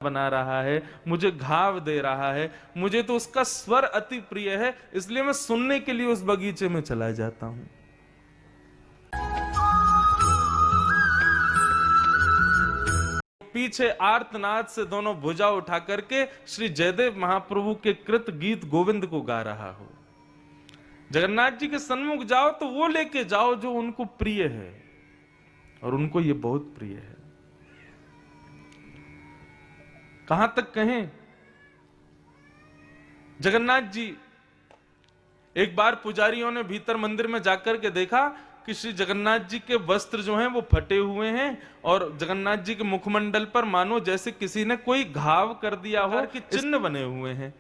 बना रहा है, मुझे घाव दे रहा है, मुझे तो उसका स्वर अति प्रिय है, इसलिए मैं सुनने के लिए उस बगीचे में चला जाता हूं। पीछे आर्तनाद से दोनों भुजा उठा करके श्री जयदेव महाप्रभु के कृत गीत गोविंद को गा रहा हो। जगन्नाथ जी के सन्मुख जाओ तो वो लेके जाओ जो उनको प्रिय है, और उनको ये बहुत प्रिय है। कहां तक कहें, जगन्नाथ जी, एक बार पुजारियों ने भीतर मंदिर में जाकर के देखा कि श्री जगन्नाथ जी के वस्त्र जो हैं वो फटे हुए हैं, और जगन्नाथ जी के मुखमंडल पर मानो जैसे किसी ने कोई घाव कर दिया हो कि चिन्ह बने हुए हैं।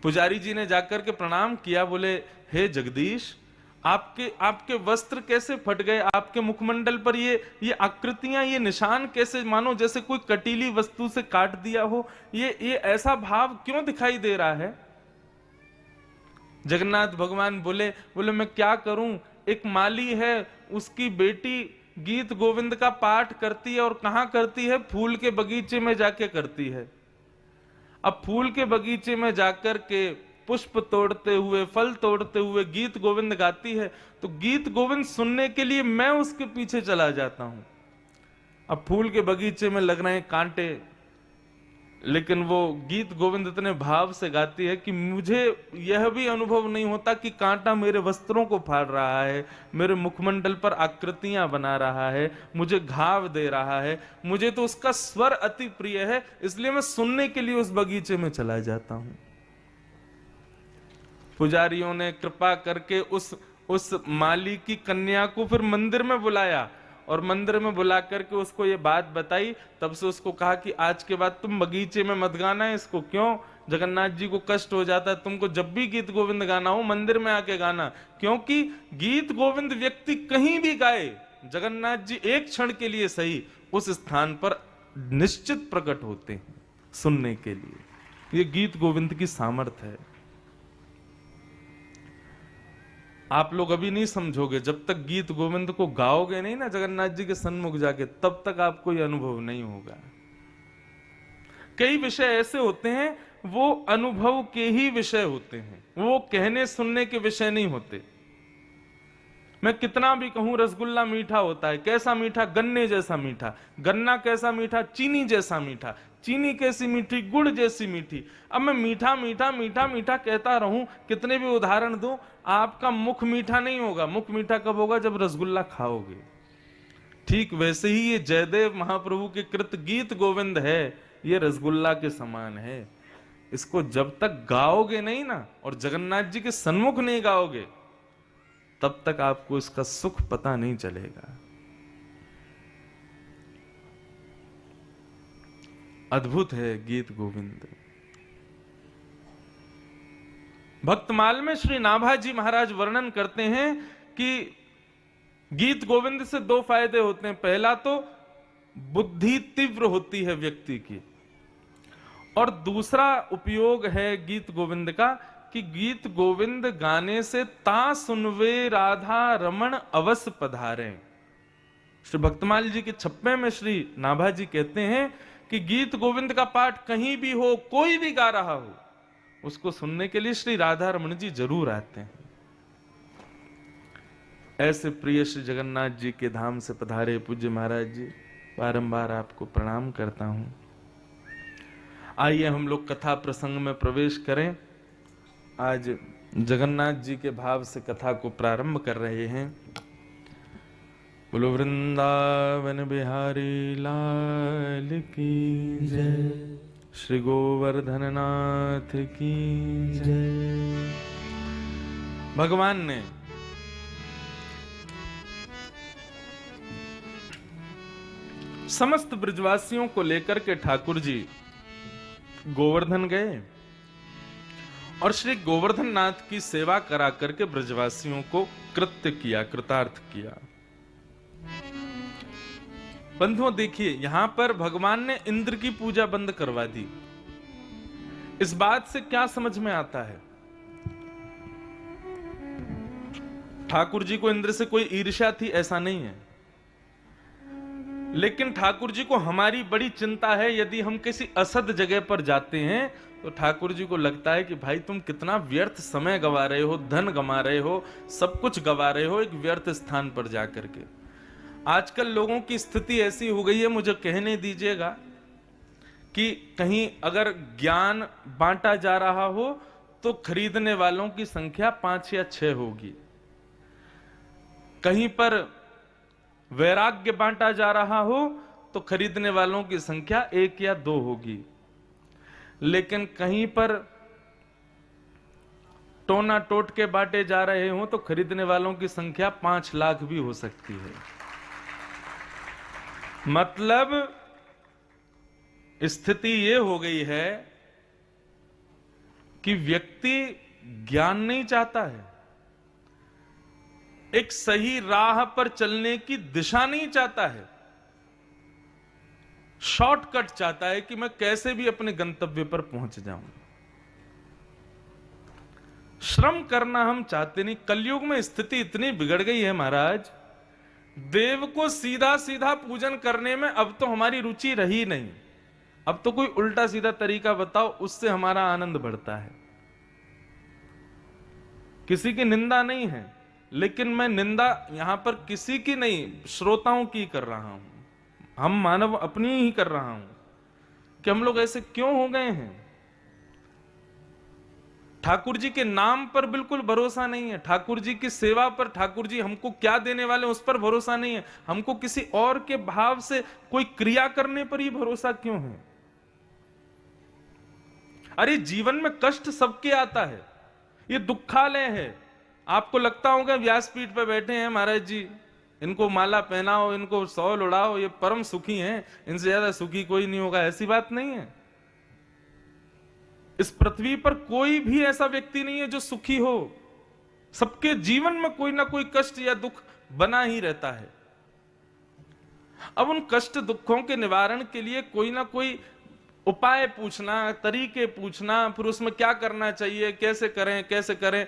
पुजारी जी ने जाकर के प्रणाम किया, बोले हे जगदीश, आपके वस्त्र कैसे फट गए, आपके मुखमंडल पर ये आकृतियां, ये निशान कैसे, मानो जैसे कोई कटीली वस्तु से काट दिया हो, ये ऐसा भाव क्यों दिखाई दे रहा है। जगन्नाथ भगवान बोले मैं क्या करूं, एक माली है, उसकी बेटी गीत गोविंद का पाठ करती है, और कहां करती है, फूल के बगीचे में जाके करती है। अब फूल के बगीचे में जाकर के पुष्प तोड़ते हुए, फल तोड़ते हुए गीत गोविंद गाती है, तो गीत गोविंद सुनने के लिए मैं उसके पीछे चला जाता हूं। अब फूल के बगीचे में लग रहे हैं कांटे, लेकिन वो गीत गोविंद इतने भाव से गाती है कि मुझे यह भी अनुभव नहीं होता कि कांटा मेरे वस्त्रों को फाड़ रहा है, मेरे मुखमंडल पर आकृतियां बना रहा है, मुझे घाव दे रहा है, मुझे तो उसका स्वर अति प्रिय है, इसलिए मैं सुनने के लिए उस बगीचे में चला जाता हूं। पुजारियों ने कृपा करके उस माली की कन्या को फिर मंदिर में बुलाया, और मंदिर में बुला करके उसको ये बात बताई। तब से उसको कहा कि आज के बाद तुम बगीचे में मत गाना है इसको। क्यों? जगन्नाथ जी को कष्ट हो जाता है, तुमको जब भी गीत गोविंद गाना हो मंदिर में आके गाना, क्योंकि गीत गोविंद व्यक्ति कहीं भी गाए, जगन्नाथ जी एक क्षण के लिए सही उस स्थान पर निश्चित प्रकट होते हैं सुनने के लिए। ये गीत गोविंद की सामर्थ्य है। आप लोग अभी नहीं समझोगे, जब तक गीत गोविंद को गाओगे नहीं ना जगन्नाथ जी के सन्मुख जाके, तब तक आपको यह अनुभव नहीं होगा। कई विषय ऐसे होते हैं वो अनुभव के ही विषय होते हैं, वो कहने सुनने के विषय नहीं होते। मैं कितना भी कहूं रसगुल्ला मीठा होता है, कैसा मीठा? गन्ने जैसा मीठा। गन्ना कैसा मीठा? चीनी जैसा मीठा। चीनी कैसी मीठी? गुड़ जैसी मीठी। अब मैं मीठा मीठा मीठा मीठा कहता रहूं, कितने भी उदाहरण दूं, आपका मुख मीठा नहीं होगा। मुख मीठा कब होगा? जब रसगुल्ला खाओगे। ठीक वैसे ही ये जयदेव महाप्रभु के कृत गीत गोविंद है, ये रसगुल्ला के समान है। इसको जब तक गाओगे नहीं ना, और जगन्नाथ जी के सन्मुख नहीं गाओगे, तब तक आपको इसका सुख पता नहीं चलेगा। अद्भुत है गीत गोविंद। भक्तमाल में श्री नाभाजी महाराज वर्णन करते हैं कि गीत गोविंद से दो फायदे होते हैं। पहला तो बुद्धि तीव्र होती है व्यक्ति की, और दूसरा उपयोग है गीत गोविंद का कि गीत गोविंद गाने से ता सुनवे राधा रमण अवस पधारे। श्री भक्तमाल जी के छप्पे में श्री नाभाजी कहते हैं कि गीत गोविंद का पाठ कहीं भी हो, कोई भी गा रहा हो, उसको सुनने के लिए श्री राधा रमण जी जरूर आते हैं। ऐसे प्रिय श्री जगन्नाथ जी के धाम से पधारे पूज्य महाराज जी, बारंबार आपको प्रणाम करता हूं। आइए हम लोग कथा प्रसंग में प्रवेश करें। आज जगन्नाथ जी के भाव से कथा को प्रारंभ कर रहे हैं। बोलो वृंदावन बिहारी लाल की जय, श्री गोवर्धन नाथ की जय। भगवान ने समस्त ब्रजवासियों को लेकर के ठाकुर जी गोवर्धन गए, और श्री गोवर्धन नाथ की सेवा करा करके ब्रजवासियों को कृत्य किया, कृतार्थ किया। बंधुओं देखिए, यहां पर भगवान ने इंद्र की पूजा बंद करवा दी। इस बात से क्या समझ में आता है? ठाकुर जी को इंद्र से कोई ईर्ष्या थी, ऐसा नहीं है। लेकिन ठाकुर जी को हमारी बड़ी चिंता है। यदि हम किसी असद जगह पर जाते हैं तो ठाकुर जी को लगता है कि भाई तुम कितना व्यर्थ समय गवा रहे हो, धन गवा रहे हो, सब कुछ गवा रहे हो एक व्यर्थ स्थान पर जाकर के। आजकल लोगों की स्थिति ऐसी हो गई है, मुझे कहने दीजिएगा, कि कहीं अगर ज्ञान बांटा जा रहा हो तो खरीदने वालों की संख्या 5 या 6 होगी। कहीं पर वैराग्य बांटा जा रहा हो तो खरीदने वालों की संख्या 1 या 2 होगी। लेकिन कहीं पर टोना टोट के बांटे जा रहे हो तो खरीदने वालों की संख्या 5 लाख भी हो सकती है। मतलब स्थिति यह हो गई है कि व्यक्ति ज्ञान नहीं चाहता है, एक सही राह पर चलने की दिशा नहीं चाहता है, शॉर्टकट चाहता है कि मैं कैसे भी अपने गंतव्य पर पहुंच जाऊं। श्रम करना हम चाहते नहीं। कलयुग में स्थिति इतनी बिगड़ गई है महाराज, देव को सीधा सीधा पूजन करने में अब तो हमारी रुचि रही नहीं। अब तो कोई उल्टा सीधा तरीका बताओ, उससे हमारा आनंद बढ़ता है। किसी की निंदा नहीं है, लेकिन मैं निंदा यहां पर किसी की नहीं, श्रोताओं की कर रहा हूं। हम मानव अपनी ही कर रहा हूं कि हम लोग ऐसे क्यों हो गए हैं। ठाकुर जी के नाम पर बिल्कुल भरोसा नहीं है, ठाकुर जी की सेवा पर, ठाकुर जी हमको क्या देने वाले उस पर भरोसा नहीं है। हमको किसी और के भाव से कोई क्रिया करने पर ही भरोसा क्यों है। अरे जीवन में कष्ट सबके आता है, ये दुखालय है। आपको लगता होगा व्यासपीठ पे बैठे हैं महाराज जी, इनको माला पहनाओ, इनको शॉल उड़ाओ, ये परम सुखी हैं, इनसे ज्यादा सुखी कोई नहीं होगा। ऐसी बात नहीं है। इस पृथ्वी पर कोई भी ऐसा व्यक्ति नहीं है जो सुखी हो। सबके जीवन में कोई ना कोई कष्ट या दुख बना ही रहता है। अब उन कष्ट दुखों के निवारण के लिए कोई ना कोई उपाय पूछना, तरीके पूछना, फिर उसमें क्या करना चाहिए, कैसे करें कैसे करें।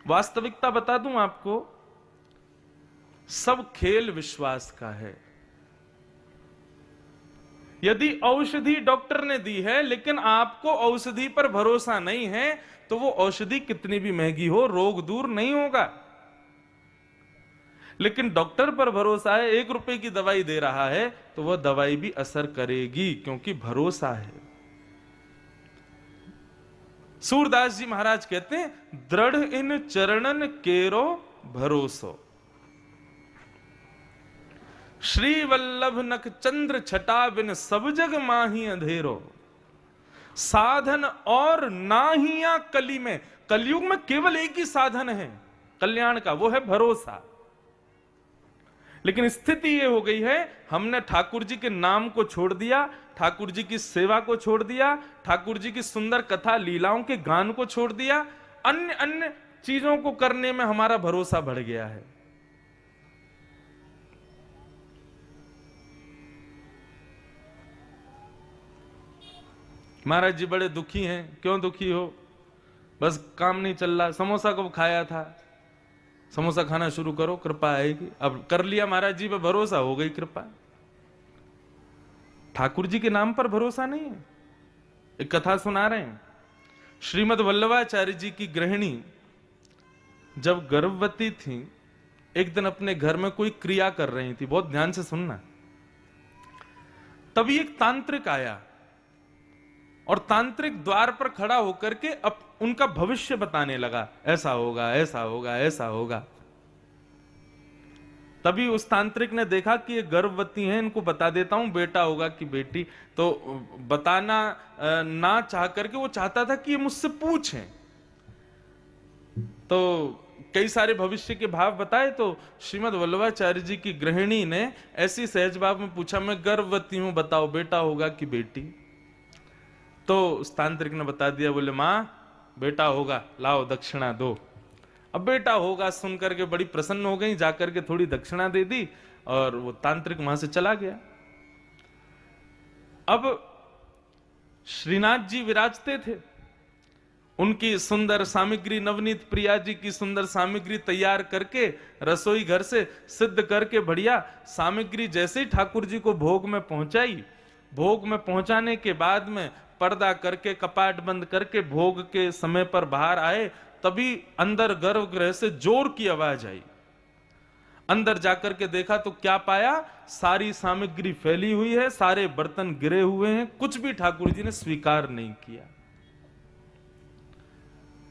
वास्तविकता बता दूं आपको, सब खेल विश्वास का है। यदि औषधि डॉक्टर ने दी है लेकिन आपको औषधि पर भरोसा नहीं है तो वो औषधि कितनी भी महंगी हो, रोग दूर नहीं होगा। लेकिन डॉक्टर पर भरोसा है, 1 रुपए की दवाई दे रहा है तो वह दवाई भी असर करेगी, क्योंकि भरोसा है। सूरदास जी महाराज कहते हैं, दृढ़ इन चरणन केरो भरोसो, श्री वल्लभ नख चंद्र छटा बिन सब जग माही अंधेरो, साधन और नाहिया कली में। कलयुग में केवल एक ही साधन है कल्याण का, वो है भरोसा। लेकिन स्थिति ये हो गई है, हमने ठाकुर जी के नाम को छोड़ दिया, ठाकुर जी की सेवा को छोड़ दिया, ठाकुर जी की सुंदर कथा लीलाओं के गान को छोड़ दिया, अन्य अन्य चीजों को करने में हमारा भरोसा बढ़ गया है। महाराज जी बड़े दुखी हैं। क्यों दुखी हो? बस काम नहीं चल रहा। समोसा कब खाया था? समोसा खाना शुरू करो, कृपा आएगी। अब कर लिया महाराज जी पे भरोसा, हो गई कृपा। ठाकुर जी के नाम पर भरोसा नहीं है। एक कथा सुना रहे हैं, श्रीमद् वल्लभाचार्य जी की गृहिणी जब गर्भवती थी, एक दिन अपने घर में कोई क्रिया कर रही थी, बहुत ध्यान से सुनना। तभी एक तांत्रिक आया और तांत्रिक द्वार पर खड़ा होकर के अब उनका भविष्य बताने लगा, ऐसा होगा ऐसा होगा ऐसा होगा। तभी उस तांत्रिक ने देखा कि ये गर्भवती हैं, इनको बता देता हूं बेटा होगा कि बेटी। तो बताना ना चाह करके वो चाहता था कि ये मुझसे पूछें। तो कई सारे भविष्य के भाव बताए, तो श्रीमद् वल्लभाचार्य जी की गृहिणी ने ऐसी सहज भाव में पूछा, मैं गर्भवती हूं, बताओ बेटा होगा कि बेटी। तो उस तांत्रिक ने बता दिया, बोले मां बेटा होगा, लाओ दक्षिणा दो। अब बेटा होगा सुन करके बड़ी प्रसन्न हो गई, जाकर के थोड़ी दक्षिणा दे दी और वो तांत्रिक वहां से चला गया। अब श्रीनाथ जी विराजते थे, उनकी सुंदर सामग्री, नवनीत प्रिया जी की सुंदर सामग्री तैयार करके रसोई घर से सिद्ध करके बढ़िया सामग्री जैसे ही ठाकुर जी को भोग में पहुंचाई, भोग में पहुंचाने के बाद में पर्दा करके कपाट बंद करके भोग के समय पर बाहर आए, तभी अंदर गर्भगृह से जोर की आवाज आई। अंदर जाकर के देखा तो क्या पाया, सारी सामग्री फैली हुई है, सारे बर्तन गिरे हुए हैं, कुछ भी ठाकुर जी ने स्वीकार नहीं किया।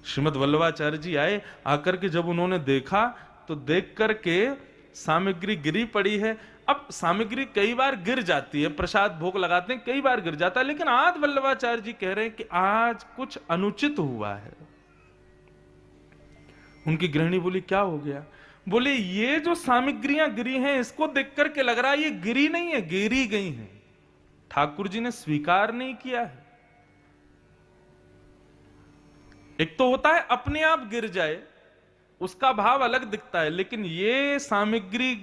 श्रीमद वल्लभाचार्य जी आए, आकर के जब उन्होंने देखा तो देख करके सामग्री गिरी पड़ी है। अब सामग्री कई बार गिर जाती है, प्रसाद भोग लगाते हैं कई बार गिर जाता है, लेकिन आज वल्लभाचार्य जी कह रहे हैं कि आज कुछ अनुचित हुआ है। उनकी गृहिणी बोली क्या हो गया? बोले ये जो सामग्रियां गिरी हैं इसको देख करके लग रहा है ये गिरी नहीं है, गिरी गई हैं, ठाकुर जी ने स्वीकार नहीं किया है। एक तो होता है अपने आप गिर जाए, उसका भाव अलग दिखता है, लेकिन ये सामग्री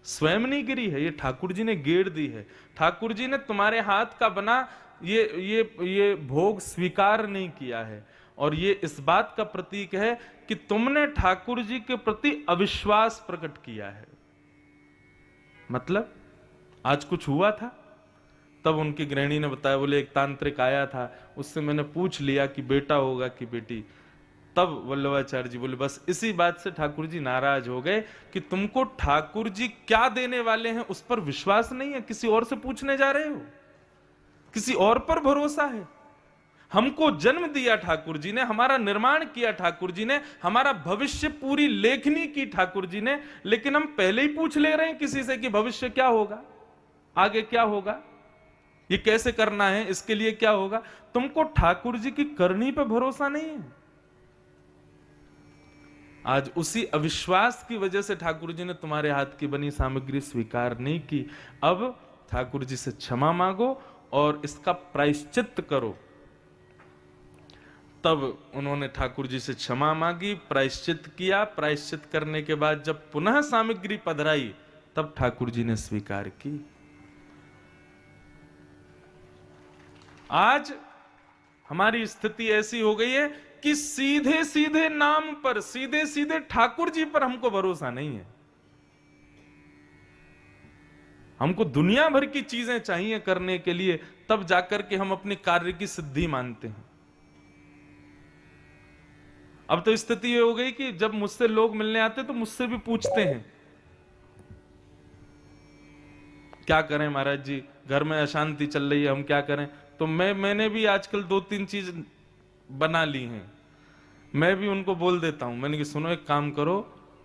स्वयं नहीं गिरी है, ये ठाकुर जी ने गेर दी है। ठाकुर जी ने तुम्हारे हाथ का बना ये भोग स्वीकार नहीं किया है, और ये इस बात का प्रतीक है कि तुमने ठाकुर जी के प्रति अविश्वास प्रकट किया है। मतलब आज कुछ हुआ था? तब उनकी गृहिणी ने बताया, बोले एक तांत्रिक आया था, उससे मैंने पूछ लिया कि बेटा होगा कि बेटी। तब वल्लभाचार्य जी बोले बस इसी बात से ठाकुर जी नाराज हो गए कि तुमको ठाकुर जी क्या देने वाले हैं उस पर विश्वास नहीं है, किसी और से पूछने जा रहे हो, किसी और पर भरोसा है। हमको जन्म दिया ठाकुर जी ने, हमारा निर्माण किया ठाकुर जी ने, हमारा भविष्य पूरी लेखनी की ठाकुर जी ने, लेकिन हम पहले ही पूछ ले रहे हैं किसी से कि भविष्य क्या होगा, आगे क्या होगा, ये कैसे करना है, इसके लिए क्या होगा। तुमको ठाकुर जी की करनी पे भरोसा नहीं है। आज उसी अविश्वास की वजह से ठाकुर जी ने तुम्हारे हाथ की बनी सामग्री स्वीकार नहीं की। अब ठाकुर जी से क्षमा मांगो और इसका प्रायश्चित करो। तब उन्होंने ठाकुर जी से क्षमा मांगी, प्रायश्चित किया। प्रायश्चित करने के बाद जब पुनः सामग्री पधराई तब ठाकुर जी ने स्वीकार की। आज हमारी स्थिति ऐसी हो गई है कि सीधे सीधे नाम पर, सीधे सीधे ठाकुर जी पर हमको भरोसा नहीं है। हमको दुनिया भर की चीजें चाहिए करने के लिए, तब जाकर के हम अपने कार्य की सिद्धि मानते हैं। अब तो स्थिति ये हो गई कि जब मुझसे लोग मिलने आते तो मुझसे भी पूछते हैं क्या करें महाराज जी, घर में अशांति चल रही है, हम क्या करें। तो मैंने भी आजकल 2-3 चीज बना ली हैं, मैं भी उनको बोल देता हूं। मैंने कि सुनो एक काम करो,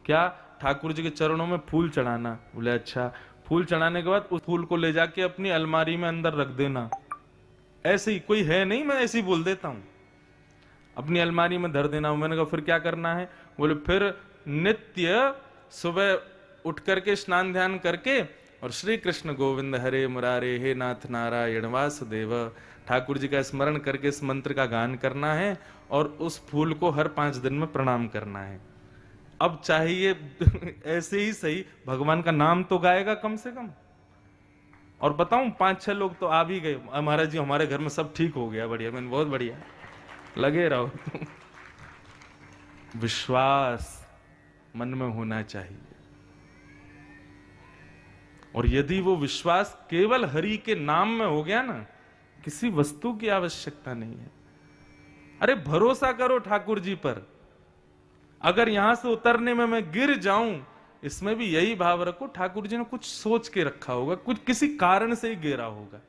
क्या ठाकुर जी के चरणों में फूल चढ़ाना। बोले अच्छा। फूल चढ़ाने के बाद उस फूल को ले जाके अपनी अलमारी में अंदर रख देना। ऐसे ही कोई है नहीं, मैं ऐसे ही बोल देता हूं, अपनी अलमारी में धर देना। मैंने कहा फिर क्या करना है? बोले फिर नित्य सुबह उठ करके स्नान ध्यान करके और श्री कृष्ण गोविंद हरे मुरारे हे नाथ नारायण वासुदेव ठाकुर जी का स्मरण करके इस मंत्र का गान करना है और उस फूल को हर 5 दिन में प्रणाम करना है। अब चाहिए ऐसे ही सही, भगवान का नाम तो गाएगा कम से कम। और बताऊं 5-6 लोग तो आ भी गए, महाराज जी हमारे घर में सब ठीक हो गया। बढ़िया। मैंने बहुत बढ़िया, लगे रहो। विश्वास मन में होना चाहिए, और यदि वो विश्वास केवल हरि के नाम में हो गया ना, किसी वस्तु की आवश्यकता नहीं है। अरे भरोसा करो ठाकुर जी पर। अगर यहां से उतरने में मैं गिर जाऊं, इसमें भी यही भाव रखो ठाकुर जी ने कुछ सोच के रखा होगा, कुछ किसी कारण से ही गिरा होगा।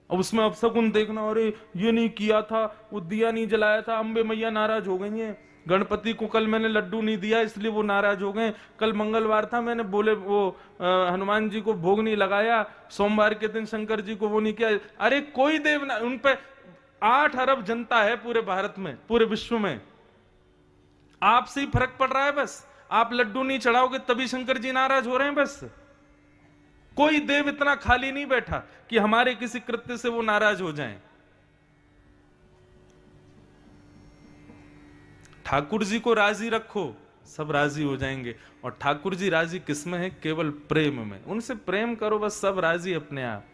अब उसमें अपशकुन देखना, अरे ये नहीं किया था, वो दिया नहीं जलाया था, अम्बे मैया नाराज हो गई हैं, गणपति को कल मैंने लड्डू नहीं दिया इसलिए वो नाराज हो गए, कल मंगलवार था मैंने बोले वो हनुमान जी को भोग नहीं लगाया, सोमवार के दिन शंकर जी को वो नहीं किया। अरे कोई देव ना, उन पे 8 अरब जनता है पूरे भारत में, पूरे विश्व में, आपसे ही फर्क पड़ रहा है बस। आप लड्डू नहीं चढ़ाओगे तभी शंकर जी नाराज हो रहे हैं बस। कोई देव इतना खाली नहीं बैठा कि हमारे किसी कृत्य से वो नाराज हो जाएं। ठाकुर जी को राजी रखो, सब राजी हो जाएंगे। और ठाकुर जी राजी किसमें है? केवल प्रेम में। उनसे प्रेम करो बस, सब राजी अपने आप।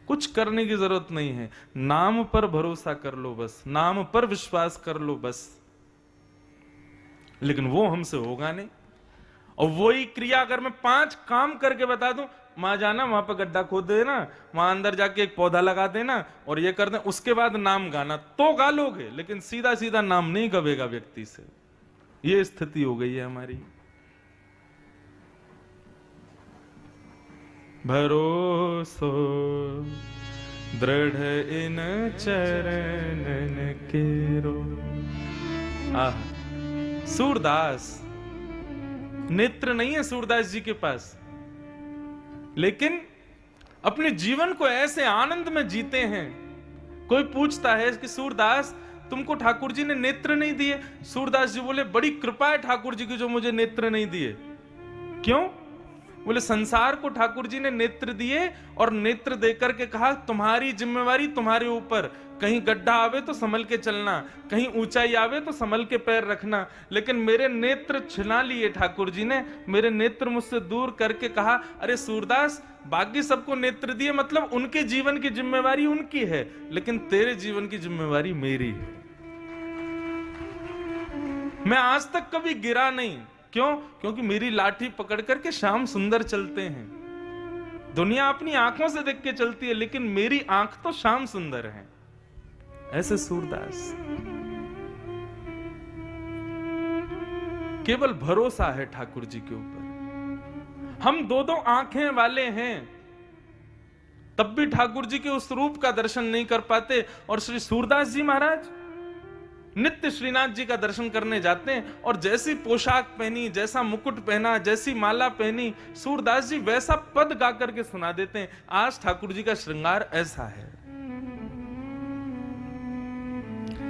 कुछ करने की जरूरत नहीं है, नाम पर भरोसा कर लो बस, नाम पर विश्वास कर लो बस। लेकिन वो हमसे होगा नहीं। और वही क्रिया अगर मैं 5 काम करके बता दूं, वहां जाना, वहां पर गड्ढा खोद देना, वहां अंदर जाके एक पौधा लगा देना और ये कर दे, उसके बाद नाम गाना, तो गा लोगे, लेकिन सीधा सीधा नाम नहीं गवेगा व्यक्ति से। ये स्थिति हो गई है हमारी। भरोसो दृढ़ इन चरणन केरो। सूरदास, नेत्र नहीं है सूरदास जी के पास, लेकिन अपने जीवन को ऐसे आनंद में जीते हैं। कोई पूछता है कि सूरदास तुमको ठाकुर जी ने नेत्र नहीं दिए? सूरदास जी बोले बड़ी कृपा है ठाकुर जी की जो मुझे नेत्र नहीं दिए। क्यों? बोले संसार को ठाकुर जी ने नेत्र दिए और नेत्र देकर के कहा तुम्हारी जिम्मेवारी तुम्हारे ऊपर, कहीं गड्ढा आवे तो संभल के चलना, कहीं ऊंचाई आवे तो संभल के पैर रखना। लेकिन मेरे नेत्र छिना लिए ठाकुर जी ने, मेरे नेत्र मुझसे दूर करके कहा अरे सूरदास बाकी सबको नेत्र दिए, मतलब उनके जीवन की जिम्मेवारी उनकी है, लेकिन तेरे जीवन की जिम्मेवारी मेरी है। मैं आज तक कभी गिरा नहीं। क्यों? क्योंकि मेरी लाठी पकड़ करके श्याम सुंदर चलते हैं। दुनिया अपनी आंखों से देख के चलती है, लेकिन मेरी आंख तो श्याम सुंदर है। ऐसे सूरदास, केवल भरोसा है ठाकुर जी के ऊपर। हम 2-2 आंखें वाले हैं, तब भी ठाकुर जी के उस रूप का दर्शन नहीं कर पाते। और श्री सूरदास जी महाराज नित्य श्रीनाथ जी का दर्शन करने जाते हैं, और जैसी पोशाक पहनी, जैसा मुकुट पहना, जैसी माला पहनी, सूरदास जी वैसा पद गा करके सुना देते हैं। आज ठाकुर जी का श्रृंगार ऐसा है।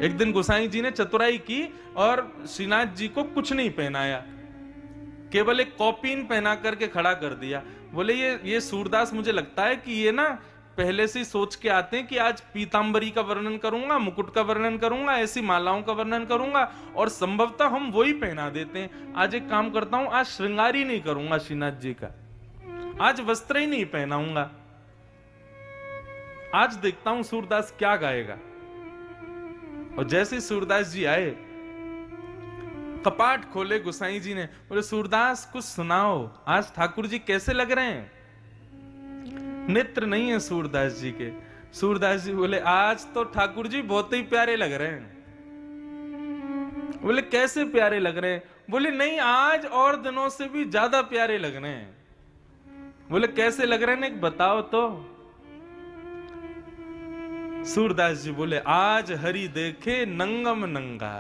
एक दिन गोसाई जी ने चतुराई की और श्रीनाथ जी को कुछ नहीं पहनाया, केवल एक कॉपीन पहना करके खड़ा कर दिया। बोले ये सूरदास मुझे लगता है कि ये ना पहले से ही सोच के आते हैं कि आज पीतांबरी का वर्णन करूंगा, मुकुट का वर्णन करूंगा, ऐसी मालाओं का वर्णन करूंगा, और संभवतः हम वही पहना देते हैं। आज एक काम करता हूं, आज श्रृंगार ही नहीं करूंगा श्रीनाथ जी का, आज वस्त्र ही नहीं पहनाऊंगा, आज देखता हूं सूरदास क्या गाएगा। और जैसे सूरदास जी आए, कपाट खोले गोसाई जी ने, बोले सूरदास कुछ सुनाओ, आज ठाकुर जी कैसे लग रहे हैं? नेत्र नहीं है सूरदास जी के। सूरदास जी बोले आज तो ठाकुर जी बहुत ही प्यारे लग रहे हैं। बोले कैसे प्यारे लग रहे हैं? बोले नहीं, आज और दिनों से भी ज्यादा प्यारे लग रहे हैं। बोले कैसे लग रहे हैं, बताओ तो। सूरदास जी बोले आज हरि देखे नंगम नंगा,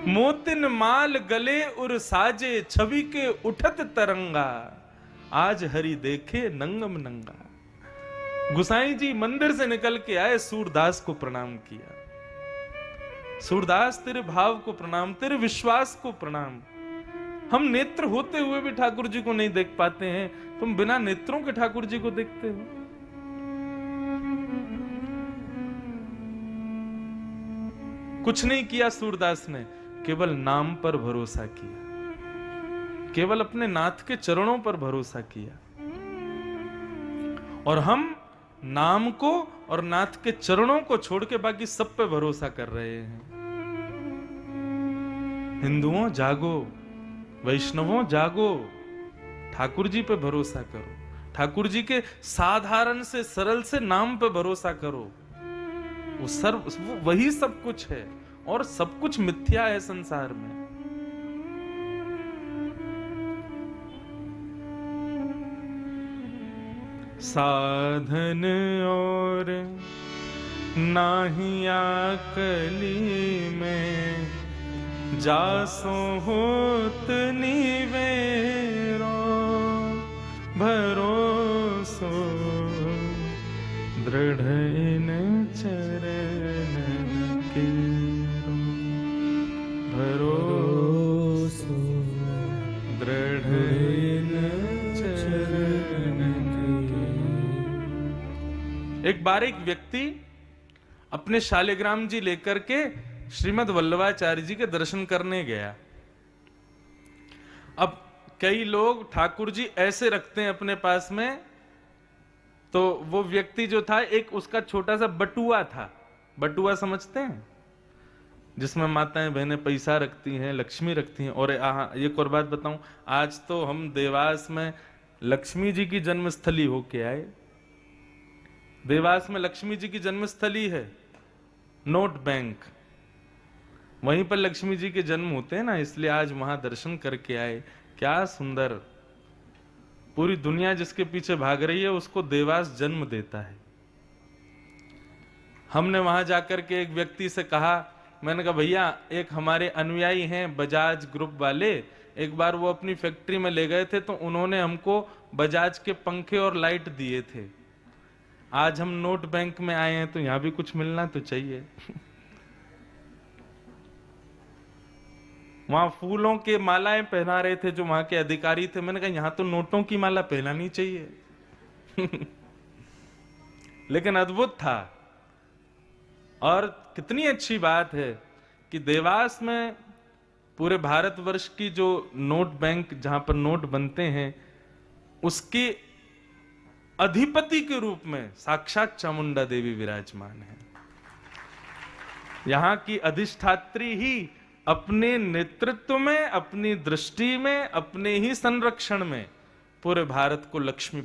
मोतिन माल गले उर साजे, छवि के उठत तरंगा, आज हरि देखे नंगम नंगा। गुसाई जी मंदिर से निकल के आए, सूरदास को प्रणाम किया। सूरदास तेरे भाव को प्रणाम, तेरे विश्वास को प्रणाम। हम नेत्र होते हुए भी ठाकुर जी को नहीं देख पाते हैं, तुम बिना नेत्रों के ठाकुर जी को देखते हो। कुछ नहीं किया सूरदास ने, केवल नाम पर भरोसा किया, केवल अपने नाथ के चरणों पर भरोसा किया। और हम नाम को और नाथ के चरणों को छोड़ के बाकी सब पे भरोसा कर रहे हैं। हिंदुओं जागो, वैष्णवों जागो, ठाकुर जी पे भरोसा करो, ठाकुर जी के साधारण से सरल से नाम पे भरोसा करो। वो वही सब कुछ है, और सब कुछ मिथ्या है संसार में। साधन और नाहिया कली में, जासो होत निवेरो, भरोसो दृढ़ इन चरणन केरो, भरोसो दृढ़ इन चरणन। एक बार एक व्यक्ति अपने शालिग्राम जी लेकर के श्रीमद् वल्लभाचार्य जी के दर्शन करने गया। अब कई लोग ठाकुर जी ऐसे रखते हैं अपने पास में तो वो व्यक्ति जो था, एक उसका छोटा सा बटुआ था। बटुआ समझते हैं, जिसमें माताएं बहनें पैसा रखती हैं, लक्ष्मी रखती हैं। और एक और बात बताऊं, आज तो हम देवास में लक्ष्मी जी की जन्मस्थली होके आए। देवास में लक्ष्मी जी की जन्मस्थली है, नोट बैंक, वहीं पर लक्ष्मी जी के जन्म होते हैं ना, इसलिए आज वहां दर्शन करके आए। क्या सुंदर, पूरी दुनिया जिसके पीछे भाग रही है उसको देवास जन्म देता है। हमने वहां जाकर के एक व्यक्ति से कहा, मैंने कहा भैया एक हमारे अनुयायी हैं बजाज ग्रुप वाले, एक बार वो अपनी फैक्ट्री में ले गए थे तो उन्होंने हमको बजाज के पंखे और लाइट दिए थे। आज हम नोट बैंक में आए हैं तो यहां भी कुछ मिलना तो चाहिए। वहां फूलों के मालाएं पहना रहे थे जो वहां के अधिकारी थे। मैंने कहा यहां तो नोटों की माला पहनानी चाहिए। लेकिन अद्भुत था। और कितनी अच्छी बात है कि देवास में पूरे भारतवर्ष की जो नोट बैंक, जहां पर नोट बनते हैं, उसके अधिपति के रूप में साक्षात चामुंडा देवी विराजमान है। यहां की अधिष्ठात्री ही अपने नेतृत्व में, अपनी दृष्टि में, अपने ही संरक्षण में पूरे भारत को लक्ष्मी